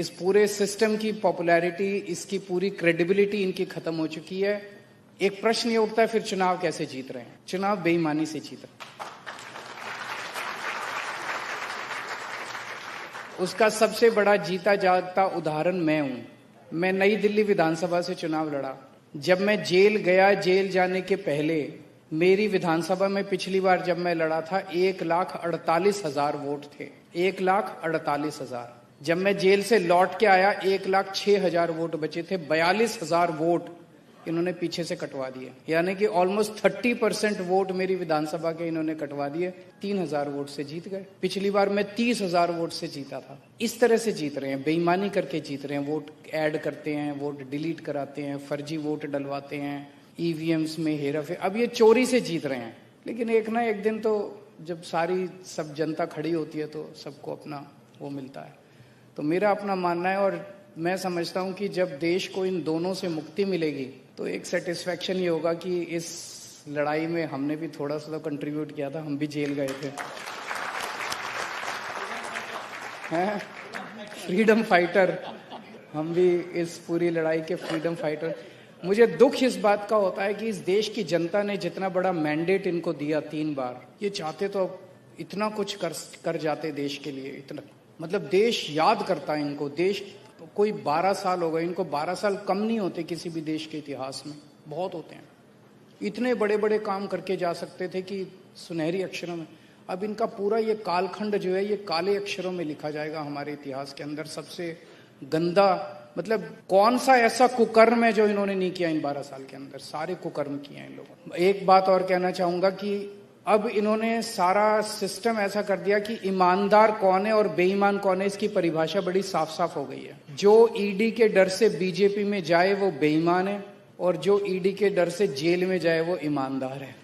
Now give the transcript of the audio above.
इस पूरे सिस्टम की पॉपुलैरिटी, इसकी पूरी क्रेडिबिलिटी इनकी खत्म हो चुकी है। एक प्रश्न ये उठता है, फिर चुनाव कैसे जीत रहे हैं? चुनाव बेईमानी से जीत रहे हैं। उसका सबसे बड़ा जीता जागता उदाहरण मैं हूं। मैं नई दिल्ली विधानसभा से चुनाव लड़ा। जब मैं जेल गया, जेल जाने के पहले मेरी विधानसभा में पिछली बार जब मैं लड़ा था 1,48,000 वोट थे। 1,48,000। जब मैं जेल से लौट के आया 1,06,000 वोट बचे थे। 42,000 वोट इन्होंने पीछे से कटवा दिए, यानी कि ऑलमोस्ट 30% वोट मेरी विधानसभा के इन्होंने कटवा दिए। 3,000 वोट से जीत गए। पिछली बार मैं 30,000 वोट से जीता था। इस तरह से जीत रहे हैं, बेईमानी करके जीत रहे हैं। वोट ऐड करते हैं, वोट डिलीट कराते हैं, फर्जी वोट डलवाते हैं, ईवीएम्स में हेराफेरी। अब ये चोरी से जीत रहे हैं। लेकिन एक ना एक दिन तो जब सब जनता खड़ी होती है तो सबको अपना वो मिलता है। तो मेरा अपना मानना है, और मैं समझता हूं कि जब देश को इन दोनों से मुक्ति मिलेगी तो एक सेटिस्फैक्शन ये होगा कि इस लड़ाई में हमने भी थोड़ा सा कंट्रीब्यूट किया था। हम भी जेल गए थे, हैं फ्रीडम फाइटर। हम भी इस पूरी लड़ाई के फ्रीडम फाइटर। मुझे दुख इस बात का होता है कि इस देश की जनता ने जितना बड़ा मैंडेट इनको दिया 3 बार, ये चाहते तो इतना कुछ कर जाते देश के लिए। इतना मतलब देश याद करता है इनको। देश कोई 12 साल हो गए इनको। 12 साल कम नहीं होते किसी भी देश के इतिहास में, बहुत होते हैं। इतने बड़े बड़े काम करके जा सकते थे कि सुनहरी अक्षरों में। अब इनका पूरा ये कालखंड जो है ये काले अक्षरों में लिखा जाएगा हमारे इतिहास के अंदर। सबसे गंदा, मतलब कौन सा ऐसा कुकर्म है जो इन्होंने नहीं किया इन 12 साल के अंदर? सारे कुकर्म किए हैं इन लोगों ने। एक बात और कहना चाहूंगा कि अब इन्होंने सारा सिस्टम ऐसा कर दिया कि ईमानदार कौन है और बेईमान कौन है, इसकी परिभाषा बड़ी साफ साफ हो गई है। जो ईडी के डर से बीजेपी में जाए वो बेईमान है, और जो ईडी के डर से जेल में जाए वो ईमानदार है।